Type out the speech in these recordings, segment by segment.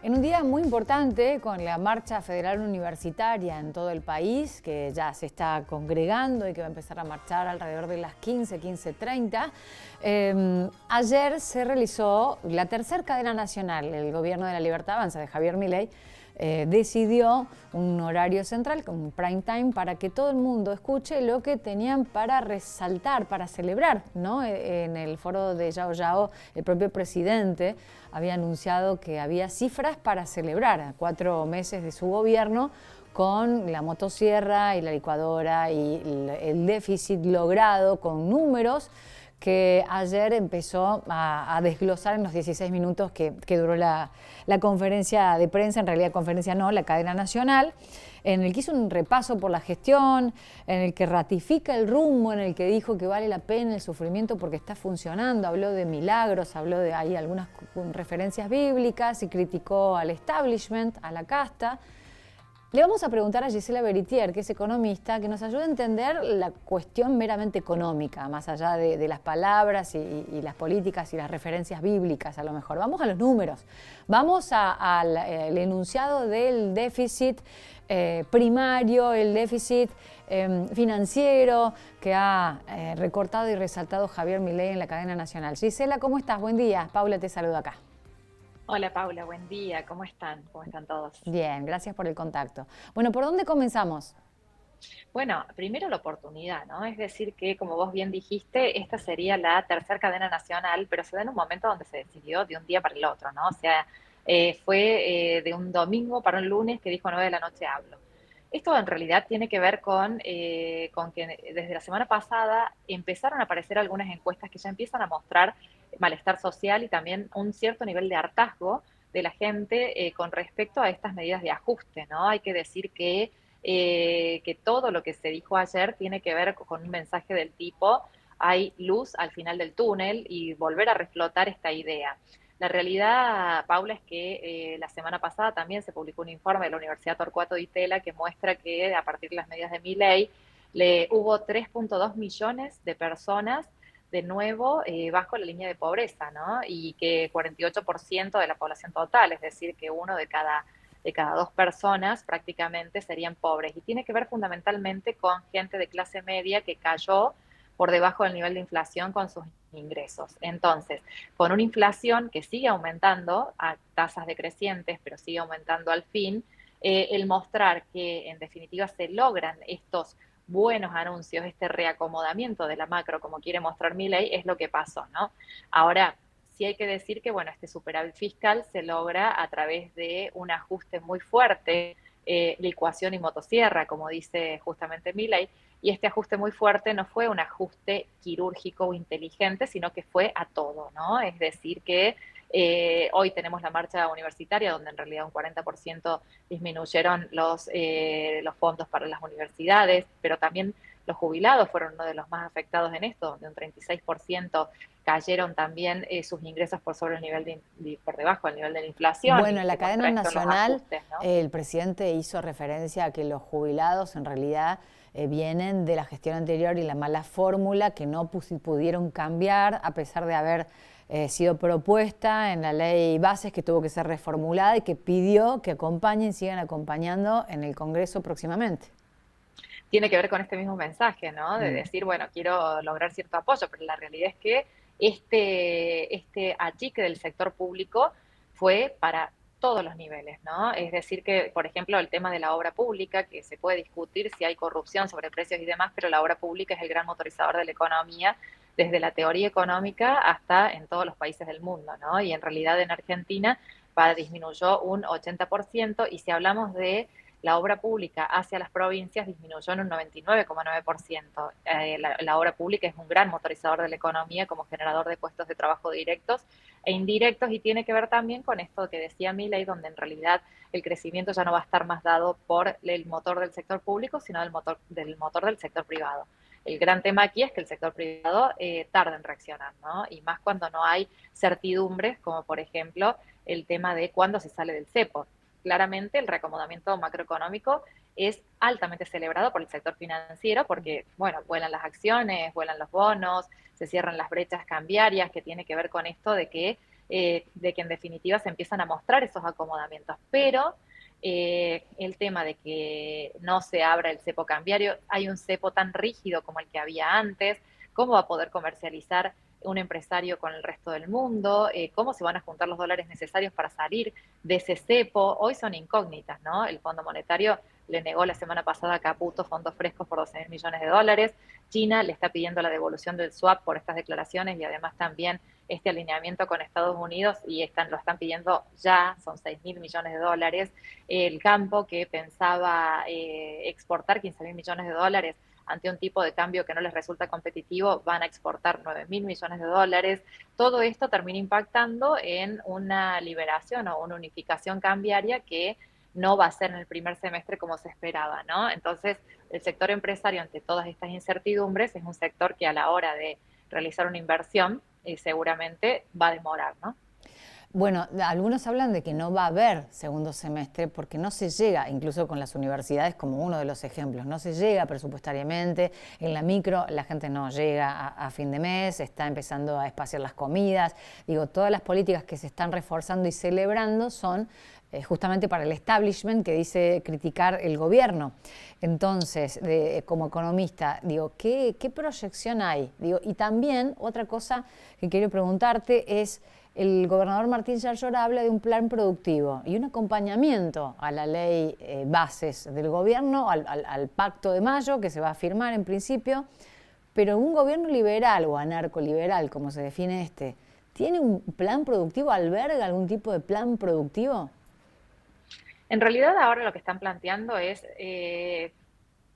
En un día muy importante, con la marcha federal universitaria en todo el país, que ya se está congregando y que va a empezar a marchar alrededor de las 15:30, ayer se realizó la tercera cadena nacional. El Gobierno de la Libertad Avanza de Javier Milei decidió un horario central, con un prime time, para que todo el mundo escuche lo que tenían para resaltar, para celebrar, ¿no? En el foro de Yao Yao, el propio presidente había anunciado que había cifras para celebrar a 4 meses de su gobierno, con la motosierra y la licuadora y el déficit logrado con números que ayer empezó a desglosar en los 16 minutos que duró la conferencia de prensa, en realidad conferencia no, la cadena nacional, en el que hizo un repaso por la gestión, en el que ratifica el rumbo, en el que dijo que vale la pena el sufrimiento porque está funcionando, habló de milagros, habló de ahí algunas referencias bíblicas y criticó al establishment, a la casta. Le vamos a preguntar a Gisela Beritier, que es economista, que nos ayude a entender la cuestión meramente económica, más allá de las palabras y las políticas y las referencias bíblicas a lo mejor. Vamos a los números, vamos al enunciado del déficit primario, el déficit financiero que ha recortado y resaltado Javier Milei en la cadena nacional. Gisela, ¿cómo estás? Buen día. Paula te saluda acá. Hola Paula, buen día, ¿cómo están? ¿Cómo están todos? Bien, gracias por el contacto. Bueno, ¿por dónde comenzamos? Bueno, primero la oportunidad, ¿no? Es decir, que como vos bien dijiste, esta sería la tercera cadena nacional, pero se da en un momento donde se decidió de un día para el otro, ¿no? O sea, fue de un domingo para un lunes que dijo 9 de la noche hablo. Esto en realidad tiene que ver con que desde la semana pasada empezaron a aparecer algunas encuestas que ya empiezan a mostrar malestar social y también un cierto nivel de hartazgo de la gente con respecto a estas medidas de ajuste, ¿no? Hay que decir que todo lo que se dijo ayer tiene que ver con un mensaje del tipo hay luz al final del túnel y volver a reflotar esta idea. La realidad, Paula, es que la semana pasada también se publicó un informe de la Universidad Torcuato Di Tella que muestra que a partir de las medidas de Milei hubo 3.2 millones de personas de nuevo bajo la línea de pobreza, ¿no? Y que 48% de la población total, es decir, que uno de cada dos personas prácticamente serían pobres. Y tiene que ver fundamentalmente con gente de clase media que cayó por debajo del nivel de inflación con sus ingresos. Entonces, con una inflación que sigue aumentando a tasas decrecientes, pero sigue aumentando al fin, el mostrar que en definitiva se logran estos buenos anuncios, este reacomodamiento de la macro, como quiere mostrar Milei, es lo que pasó, ¿no? Ahora, sí hay que decir que, bueno, este superávit fiscal se logra a través de un ajuste muy fuerte, licuación y motosierra, como dice justamente Milei, y este ajuste muy fuerte no fue un ajuste quirúrgico o inteligente, sino que fue a todo, ¿no? Es decir, que hoy tenemos la marcha universitaria, donde en realidad un 40% disminuyeron los fondos para las universidades, pero también los jubilados fueron uno de los más afectados en esto, donde un 36% cayeron también sus ingresos por sobre el nivel por debajo del nivel de la inflación, Bueno, y en la se cadena muestra esto en los nacional ajustes, ¿no? el presidente hizo referencia a que los jubilados en realidad vienen de la gestión anterior y la mala fórmula que no pudieron cambiar a pesar de haber sido propuesta en la ley bases que tuvo que ser reformulada y que pidió que acompañen, sigan acompañando en el Congreso próximamente. Tiene que ver con este mismo mensaje, ¿no? De Mm. decir, bueno, quiero lograr cierto apoyo, pero la realidad es que este achique del sector público fue para todos los niveles, ¿no? Es decir, que, por ejemplo, el tema de la obra pública, que se puede discutir si hay corrupción sobre precios y demás, pero la obra pública es el gran motorizador de la economía, desde la teoría económica hasta en todos los países del mundo, ¿no? Y en realidad en Argentina disminuyó un 80%, y si hablamos de la obra pública hacia las provincias disminuyó en un 99,9%. La obra pública es un gran motorizador de la economía como generador de puestos de trabajo directos e indirectos, y tiene que ver también con esto que decía Milei, donde en realidad el crecimiento ya no va a estar más dado por el motor del sector público, sino del motor del sector privado. El gran tema aquí es que el sector privado tarda en reaccionar, ¿no? Y más cuando no hay certidumbres, como por ejemplo el tema de cuándo se sale del cepo. Claramente el reacomodamiento macroeconómico es altamente celebrado por el sector financiero porque, bueno, vuelan las acciones, vuelan los bonos, se cierran las brechas cambiarias, que tiene que ver con esto de que de que en definitiva se empiezan a mostrar esos acomodamientos. Pero el tema de que no se abra el cepo cambiario, hay un cepo tan rígido como el que había antes, ¿cómo va a poder comercializar un empresario con el resto del mundo? ¿Cómo se van a juntar los dólares necesarios para salir de ese cepo? Hoy son incógnitas, ¿no? El Fondo Monetario le negó la semana pasada a Caputo fondos frescos por 12.000 millones de dólares. China le está pidiendo la devolución del swap por estas declaraciones y además también este alineamiento con Estados Unidos y lo están pidiendo ya, son 6.000 millones de dólares. El campo que pensaba exportar 15.000 millones de dólares ante un tipo de cambio que no les resulta competitivo, van a exportar 9.000 millones de dólares. Todo esto termina impactando en una liberación o una unificación cambiaria que no va a ser en el primer semestre como se esperaba, ¿no? Entonces, el sector empresario, ante todas estas incertidumbres, es un sector que a la hora de realizar una inversión seguramente va a demorar, ¿no? Bueno, algunos hablan de que no va a haber segundo semestre porque no se llega, incluso con las universidades como uno de los ejemplos, no se llega presupuestariamente, en la micro la gente no llega a fin de mes, está empezando a espaciar las comidas, digo, todas las políticas que se están reforzando y celebrando son justamente para el establishment que dice criticar el gobierno. Entonces, como economista, digo, ¿qué proyección hay? Digo, y también otra cosa que quiero preguntarte es, el gobernador Martín Yarlor habla de un plan productivo y un acompañamiento a la ley bases del gobierno, al pacto de mayo que se va a firmar en principio, pero un gobierno liberal o anarcoliberal, como se define ¿tiene un plan productivo? ¿Alberga algún tipo de plan productivo? En realidad ahora lo que están planteando es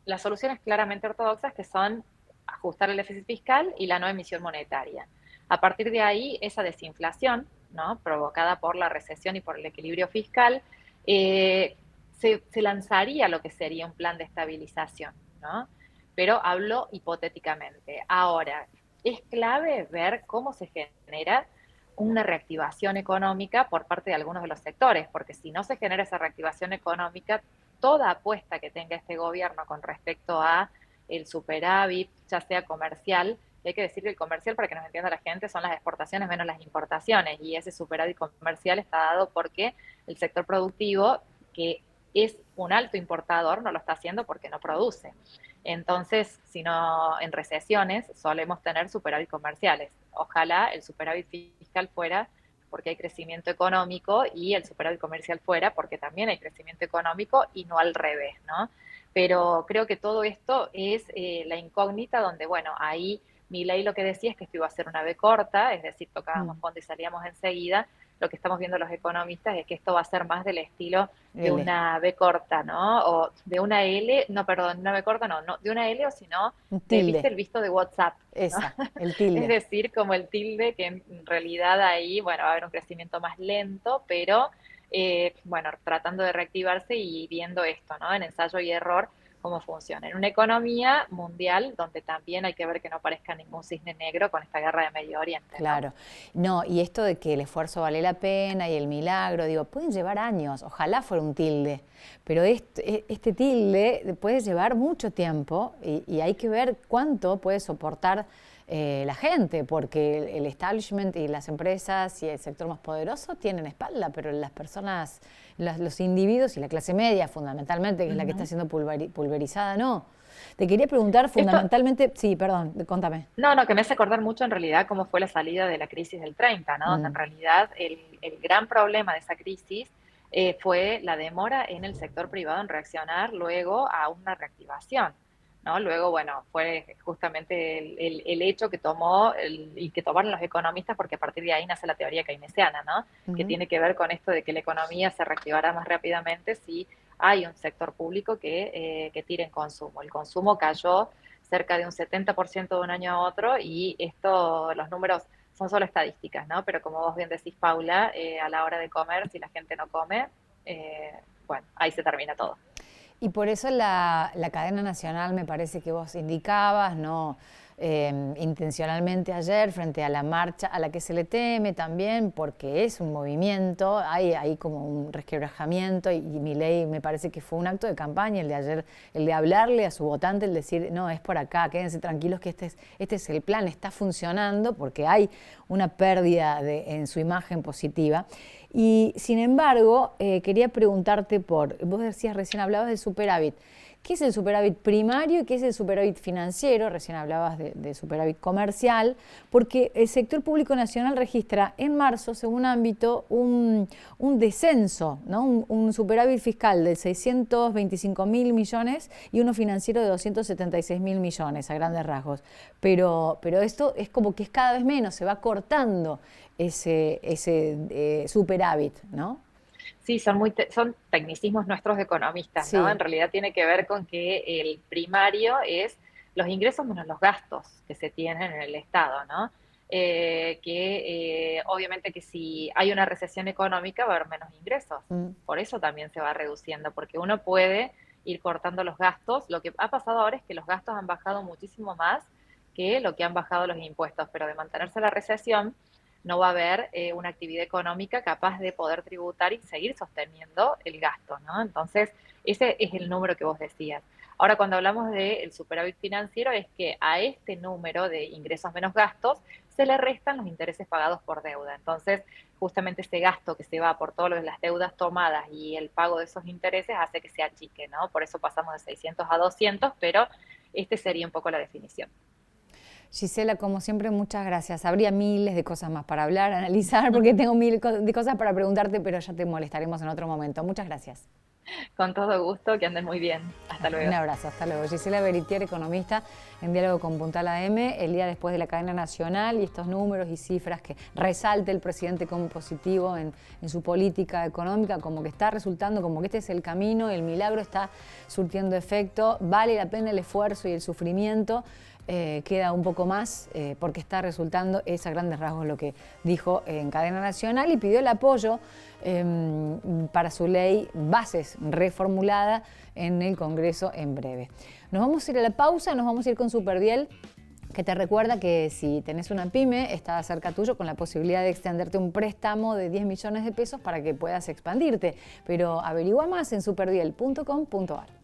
las soluciones claramente ortodoxas que son ajustar el déficit fiscal y la no emisión monetaria. A partir de ahí, esa desinflación, ¿no?, provocada por la recesión y por el equilibrio fiscal, se lanzaría lo que sería un plan de estabilización, ¿no? Pero hablo hipotéticamente. Ahora, es clave ver cómo se genera una reactivación económica por parte de algunos de los sectores, porque si no se genera esa reactivación económica, toda apuesta que tenga este gobierno con respecto a el superávit, ya sea comercial, y hay que decir que el comercial, para que nos entienda la gente, son las exportaciones menos las importaciones, y ese superávit comercial está dado porque el sector productivo, que es un alto importador, no lo está haciendo porque no produce. Entonces, si no, en recesiones solemos tener superávit comerciales. Ojalá el superávit fiscal fuera porque hay crecimiento económico y el superávit comercial fuera porque también hay crecimiento económico y no al revés, ¿no? Pero creo que todo esto es la incógnita donde, bueno, ahí Milei lo que decía es que esto iba a ser una B corta, es decir, tocábamos fondo y salíamos enseguida. Lo que estamos viendo los economistas es que esto va a ser más del estilo de L. una B corta, ¿no? O de una L, no, perdón, una B corta, no, no de una L, o sino Un de, tilde. ¿viste el visto de WhatsApp? ¿No? Esa, el Es tilde. decir, como el tilde, que en realidad ahí, bueno, va a haber un crecimiento más lento, pero bueno, tratando de reactivarse y viendo esto, ¿no? En ensayo y error, cómo funciona. En una economía mundial donde también hay que ver que no aparezca ningún cisne negro con esta guerra de Medio Oriente, ¿no? Claro. No, y esto de que el esfuerzo vale la pena y el milagro, digo, pueden llevar años, ojalá fuera un tilde, pero este tilde puede llevar mucho tiempo y hay que ver cuánto puede soportar la gente, porque el establishment y las empresas y el sector más poderoso tienen espalda, pero las personas, los individuos y la clase media fundamentalmente, que es la que está siendo pulverizada, no. Te quería preguntar Esto, fundamentalmente, sí, perdón, contame. no, no, que me hace acordar mucho en realidad cómo fue la salida de la crisis del 30, ¿no? Donde en realidad el gran problema de esa crisis fue la demora en el sector privado en reaccionar luego a una reactivación, ¿no? Luego, bueno, fue justamente el hecho que tomó y que tomaron los economistas, porque a partir de ahí nace la teoría keynesiana, ¿no? Que tiene que ver con esto de que la economía se reactivará más rápidamente si hay un sector público que tire en consumo. El consumo cayó cerca de un 70% de un año a otro, y esto, los números son solo estadísticas, ¿no? Pero como vos bien decís, Paula, a la hora de comer, si la gente no come, bueno, ahí se termina todo. Y por eso la cadena nacional me parece que vos indicabas, ¿no? intencionalmente ayer frente a la marcha a la que se le teme también, porque es un movimiento, hay como un resquebrajamiento y Milei me parece que fue un acto de campaña el de ayer, el de hablarle a su votante, el decir, no, es por acá, quédense tranquilos que este es el plan, está funcionando, porque hay una pérdida en su imagen positiva. Y sin embargo, quería preguntarte vos decías recién, hablabas del superávit. ¿Qué es el superávit primario y qué es el superávit financiero? Recién hablabas de superávit comercial, porque el sector público nacional registra en marzo, según ámbito, un descenso, ¿no? Un superávit fiscal de 625.000 millones y uno financiero de 276.000 millones, a grandes rasgos. Pero esto es como que es cada vez menos, se va cortando ese superávit, ¿no? Sí, son tecnicismos nuestros de economistas, ¿no? Sí. En realidad tiene que ver con que el primario es los ingresos menos los gastos que se tienen en el Estado, ¿no? Obviamente que si hay una recesión económica va a haber menos ingresos. Por eso también se va reduciendo, porque uno puede ir cortando los gastos. Lo que ha pasado ahora es que los gastos han bajado muchísimo más que lo que han bajado los impuestos, pero de mantenerse la recesión no va a haber una actividad económica capaz de poder tributar y seguir sosteniendo el gasto, ¿no? Entonces, ese es el número que vos decías. Ahora, cuando hablamos del superávit financiero, es que a este número de ingresos menos gastos se le restan los intereses pagados por deuda. Entonces, justamente ese gasto que se va por todas las deudas tomadas y el pago de esos intereses hace que se achique, ¿no? Por eso pasamos de 600 a 200, pero este sería un poco la definición. Gisela, como siempre, muchas gracias. Habría miles de cosas más para hablar, analizar, porque tengo miles de cosas para preguntarte, pero ya te molestaremos en otro momento. Muchas gracias. Con todo gusto, que anden muy bien. Hasta luego. Un abrazo, hasta luego. Gisela Beritier, economista, en diálogo con Puntal AM, el día después de la cadena nacional y estos números y cifras que resalte el presidente como positivo en su política económica, como que está resultando, como que este es el camino, el milagro está surtiendo efecto, vale la pena el esfuerzo y el sufrimiento. Queda un poco más porque está resultando, es a grandes rasgos lo que dijo en cadena nacional y pidió el apoyo para su ley bases reformulada en el Congreso en breve. Nos vamos a ir a la pausa, nos vamos a ir con Superviel, que te recuerda que si tenés una pyme, está cerca tuyo con la posibilidad de extenderte un préstamo de 10 millones de pesos para que puedas expandirte. Pero averigua más en superviel.com.ar.